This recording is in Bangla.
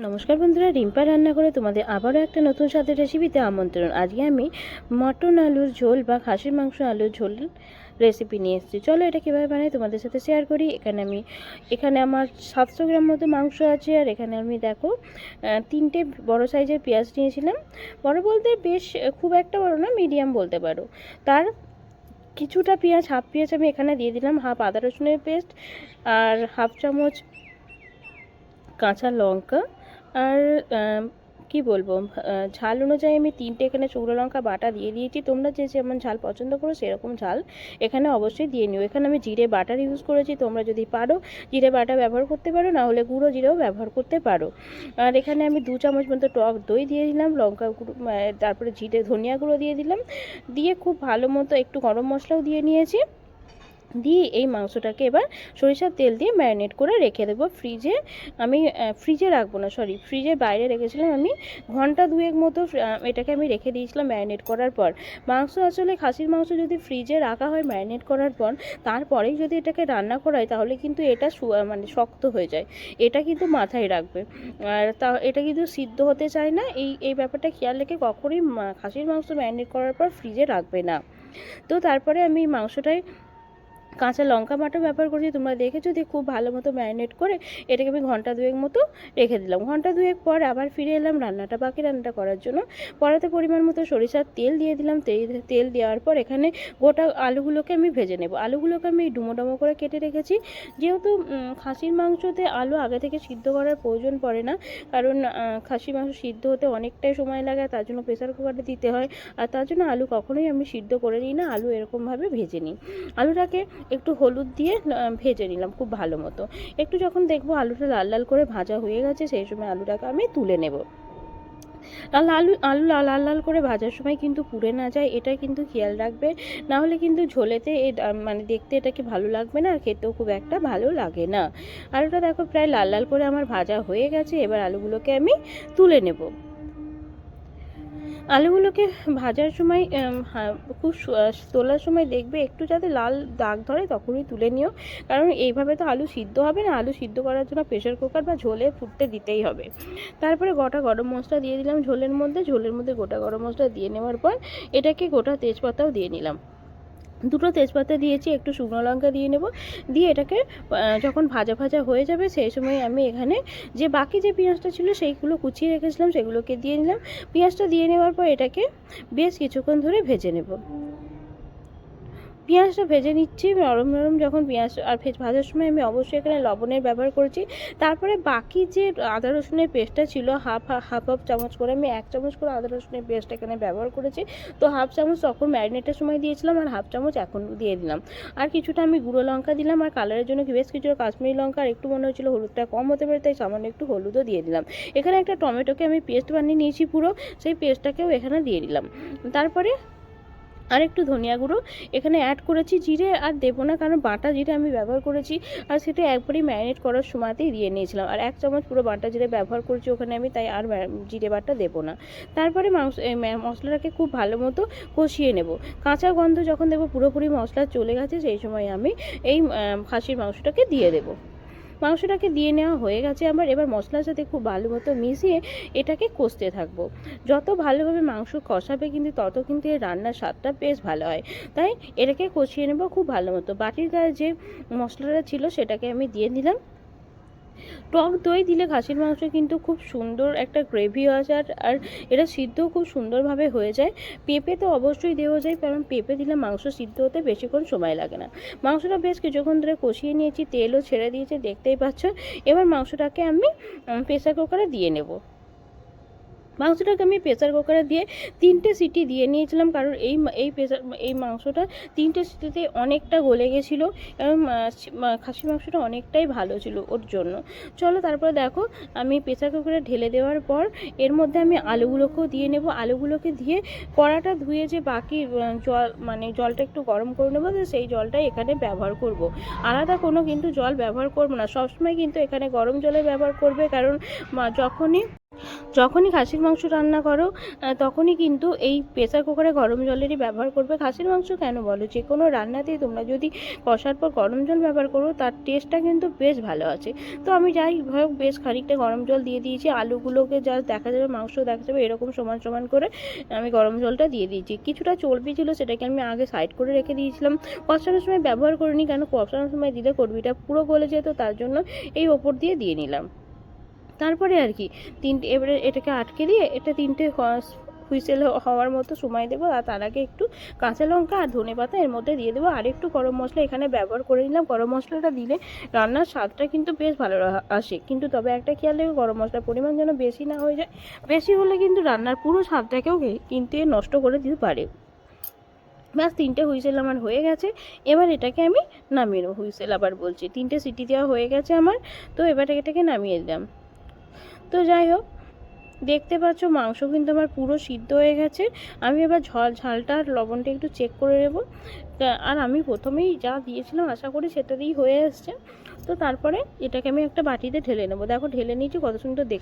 নমস্কার বন্ধুরা, রিম্পা রান্না করে তোমাদের আবারও একটা নতুন স্বাদের রেসিপিতে আমন্ত্রণ। আজকে আমি মটন আলুর ঝোল বা খাসির মাংস আলুর ঝোল রেসিপি নিয়ে এসেছি। চলো এটা কীভাবে বানাই তোমাদের সাথে শেয়ার করি। এখানে আমার 700 গ্রাম মতো মাংস আছে। আর এখানে আমি দেখো 3টে বড় সাইজের পেঁয়াজ নিয়েছিলাম। বড় বলতে বেশ খুব একটা বড় না, মিডিয়াম বলতে পারো। তার কিছুটা পেঁয়াজ, হাফ পেঁয়াজ আমি এখানে দিয়ে দিলাম, হাফ আদা রসুনের পেস্ট, আর হাফ চামচ কাঁচা লঙ্কা, আর কি বলবো, ঝাল অনুযায়ী আমি 3টে এখানে শুকনো লঙ্কা বাটা দিয়ে দিয়েছি। তোমরা যে যেমন ঝাল পছন্দ করো সেরকম ঝাল এখানে অবশ্যই দিয়ে নিও। এখানে আমি জিরে বাটার ইউজ করেছি, তোমরা যদি পারো জিরে বাটা ব্যবহার করতে পারো, না হলে গুঁড়ো জিরেও ব্যবহার করতে পারো। আর এখানে আমি 2 চামচ মতো টক দই দিয়ে দিলাম, লঙ্কা গুঁড়ো, তারপরে জিরে ধনিয়া গুঁড়ো দিয়ে দিলাম, দিয়ে খুব ভালো মতো একটু গরম মশলাও দিয়ে নিয়েছি। দিয়ে এই মাংসটাকে এবার সরিষার তেল দিয়ে ম্যারিনেট করে রেখে দেবো ফ্রিজে। আমি ফ্রিজে রাখবো না, ফ্রিজের বাইরে রেখেছিলাম আমি ঘন্টা 2 মতো। এটাকে আমি রেখে দিয়েছিলাম ম্যারিনেট করার পর। মাংস আসলে খাসির মাংস যদি ফ্রিজে রাখা হয় ম্যারিনেট করার পর, তারপরেই যদি এটাকে রান্না করা হয় তাহলে কিন্তু এটা মানে শক্ত হয়ে যায়। এটা কিন্তু মাথায় রাখবে। আর এটা কিন্তু সিদ্ধ হতে চায় না। এই ব্যাপারটা খেয়াল রেখে কখনোই খাসির মাংস ম্যারিনেট করার পর ফ্রিজে রাখবে না। তো তারপরে আমি মাংসটায় কাঁচা লঙ্কা বাটা ব্যবহার করেছি, তোমরা দেখেছো। দিয়ে খুব ভালো মতো ম্যারিনেট করে এটাকে আমি ঘন্টা 2 মতো রেখে দিলাম। ঘন্টা 2 পর আবার ফিরে এলাম বাকি রান্নাটা করার জন্য। কড়াতে পরিমাণ মতো সরিষার তেল দিয়ে দিলাম। তেল দেওয়ার পর এখানে গোটা আলুগুলোকে আমি ভেজে নেব। আলুগুলোকে আমি ডুমো ডুমো করে কেটে রেখেছি। যেহেতু খাসির মাংসতে আলু আগে থেকে সিদ্ধ করার প্রয়োজন পড়ে না, কারণ খাসির মাংস সিদ্ধ হতে অনেকটাই সময় লাগে, তার জন্য প্রেসার কুকারে দিতে হয়। আর তার জন্য আলু কখনোই আমি সিদ্ধ করে নিই না, আলু এরকমভাবে ভেজে নিই। আলুটাকে একটু হলুদ দিয়ে ভেজে নিলাম খুব ভালো মতো। একটু যখন দেখবো আলুটা লাল লাল করে ভাজা হয়ে গেছে, সেই সময় আলুটাকে আমি তুলে নেব। আলু লাল লাল করে ভাজার সময় কিন্তু পুড়ে না যায়, এটা কিন্তু খেয়াল রাখবে। না হলে কিন্তু ঝোলেতে মানে দেখতে এটাকে ভালো লাগবে না, আর খেতেও খুব একটা ভালো লাগে না। আলুটা দেখো প্রায় লাল লাল করে আমার ভাজা হয়ে গেছে। এবার আলুগুলোকে আমি তুলে নেব। আলুগুলোকে ভাজার সময় খুব তোলার সময় দেখবে একটু যাতে লাল দাগ ধরে তখনই তুলে নিও, কারণ এইভাবে তো আলু সিদ্ধ হবে না। আলু সিদ্ধ করার জন্য প্রেসার কুকার বা ঝোলে ফুটতে দিতেই হবে। তারপরে গোটা গরম মশলা দিয়ে দিলাম ঝোলের মধ্যে গোটা গরম মশলা দিয়ে নেওয়ার পর এটাকে গোটা তেজপাতাও দিয়ে নিলাম। 2টো তেজপাতা দিয়েছি, একটু শুকনো লঙ্কা দিয়ে নেব। দিয়ে এটাকে যখন ভাজা ভাজা হয়ে যাবে সেই সময় আমি এখানে যে বাকি যে পেঁয়াজটা ছিল সেইগুলো কুচিয়ে রেখেছিলাম সেগুলোকে দিয়ে নিলাম। পেঁয়াজটা দিয়ে নেওয়ার পর এটাকে বেশ কিছুক্ষণ ধরে ভেজে নেব। পেঁয়াজটা ভেজে নিচ্ছি নরম নরম যখন পেঁয়াজ, আর ভাজার সময় আমি অবশ্যই এখানে লবণের ব্যবহার করেছি। তারপরে বাকি যে আদা রসুনের পেস্টটা ছিল হাফ চামচ করে, আমি 1 চামচ করে আদা রসুনের পেস্ট এখানে ব্যবহার করেছি। তো হাফ চামচ তখন ম্যারিনেটের সময় দিয়েছিলাম, আর হাফ চামচ এখন দিয়ে দিলাম। আর কিছুটা আমি গুঁড়ো লঙ্কা দিলাম, আর কালারের জন্য বেশ কিছুটা কাশ্মীরি লঙ্কা, আর একটু মনে হচ্ছিল হলুদটা কম হতে পারে, তাই সামান্য একটু হলুদও দিয়ে দিলাম। এখানে একটা টমেটোকে আমি পেস্ট বানিয়ে নিয়েছি পুরো, সেই পেস্টটাকেও এখানে দিয়ে দিলাম। তারপরে আর একটু ধনিয়া গুঁড়ো এখানে অ্যাড করেছি। জিরে আর দেবো না, কারণ বাটা জিরে আমি ব্যবহার করেছি, আর সেটা একবারই ম্যারিনেট করার সময়তেই দিয়ে নিয়েছিলাম। আর 1 চামচ পুরো বাটা জিরে ব্যবহার করেছি ওখানে আমি, তাই আর জিরে বাটা দেবো না। তারপরে মশলাটাকে খুব ভালো মতো কষিয়ে নেব। কাঁচা গন্ধ যখন দেবো পুরোপুরি মশলা চলে গেছে, সেই সময় আমি এই খাসির মাংসটাকে দিয়ে দেবো। মাংসটাকে দিয়ে নেওয়া হয়ে গেছে আমার। এবার মশলার সাথে খুব ভালো মতো মিশিয়ে এটাকে কষতে থাকবো। যত ভালোভাবে মাংস কষাবে কিন্তু তত কিন্তু এর রান্নার স্বাদটা বেশ ভালো হয়। তাই এটাকে কষিয়ে নেবো খুব ভালো মতো। বাটির গায়ে যে মশলাটা ছিল সেটাকে আমি দিয়ে দিলাম। টক দই দিলে খাসির মাংস কিন্তু খুব সুন্দর একটা গ্রেভি আসে, আর এটা সিদ্ধও খুব সুন্দরভাবে হয়ে যায়। পেঁপে তো অবশ্যই দেওয়া যায়, কারণ পেঁপে দিলে মাংস সিদ্ধ হতে বেশিক্ষণ সময় লাগে না। মাংসটা বেশ কিছুক্ষণ ধরে কষিয়ে নিয়েছি, তেলও ছেড়ে দিয়েছে দেখতেই পাচ্ছ। এবার মাংসটাকে আমি প্রেসার কুকারে দিয়ে নেব। মাংসটাকে আমি প্রেসার কুকারে দিয়ে 3টে সিটি দিয়ে নিয়েছিলাম, কারণ এই মাংসটা 3টে সিটিতে অনেকটা গলে গেছিলো, কারণ খাসি মাংসটা অনেকটাই ভালো ছিল ওর জন্য। চলো তারপরে দেখো আমি প্রেসার কুকারে ঢেলে দেওয়ার পর এর মধ্যে আমি আলুগুলোকেও দিয়ে নেব। আলুগুলোকে দিয়ে কড়াটা ধুয়ে যে বাকি জলটা একটু গরম করে নেবো, সেই জলটাই এখানে ব্যবহার করব। আলাদা কোনো কিন্তু জল ব্যবহার করবো না, সবসময় কিন্তু এখানে গরম জলের ব্যবহার করবে, কারণ যখনই যখনই খাসির মাংস রান্না করো তখনই কিন্তু এই প্রেসার কুকারে গরম জলেরই ব্যবহার করবে। খাসির মাংস কেন বলো, যে কোনো রান্নাতেই তোমরা যদি কষার পর গরম জল ব্যবহার করো তার টেস্টটা কিন্তু বেশ ভালো আছে। তো আমি যাই হোক বেশ খানিকটা গরম জল দিয়ে দিয়েছি, আলুগুলোকে যা দেখা যাবে মাংস দেখা যাবে এরকম সমান সমান করে আমি গরম জলটা দিয়ে দিয়েছি। কিছুটা চর্বি ছিল সেটাকে আমি আগে সাইড করে রেখে দিয়েছিলাম, কষানোর সময় ব্যবহার করিনি, কেন কষানোর সময় দিলে চর্বিটা পুরো গলে যেত, তার জন্য এই ওপর দিয়ে নিলাম। তারপরে আর কি এবারে এটাকে আটকে দিয়ে এটা 3টে হুইসেল হওয়ার মতো সময় দেবো। আর তার আগে একটু কাঁচা লঙ্কা আর ধনেপাতা এর মধ্যে দিয়ে দেবো, আর একটু গরম মশলা এখানে ব্যবহার করে নিলাম। গরম মশলাটা দিলে রান্নার স্বাদটা কিন্তু বেশ ভালো আসে, কিন্তু তবে একটা খেয়াল রেখে গরম মশলার পরিমাণ যেন বেশি না হয়ে যায়, বেশি হলে কিন্তু রান্নার পুরো স্বাদটাকেও কিন্তু নষ্ট করে দিতে পারে। ব্যাস 3টে হুইসেল আমার হয়ে গেছে, এবার এটাকে আমি নামিয়ে নেবো। হুইসেল আবার বলছি, 3টে সিটি দেওয়া হয়ে গেছে আমার, তো এবার এটাকে নামিয়ে দিলাম। তো যাই হোক, দেখতে পাচ্ছ মাংস কিন্তু আমার পুরো সিদ্ধ হয়ে গেছে। আমি এবার ঝালটা আর লবণটা একটু চেক করে নেব। আর আমি প্রথমেই যা দিয়েছিলাম আশা করি সেটা দিয়েই হয়ে এসছে। তো তারপরে এটাকে আমি একটা বাটিতে ঢেলে নেবো। দেখো ঢেলে নিয়েছি, কত সুন্দর দেখতে।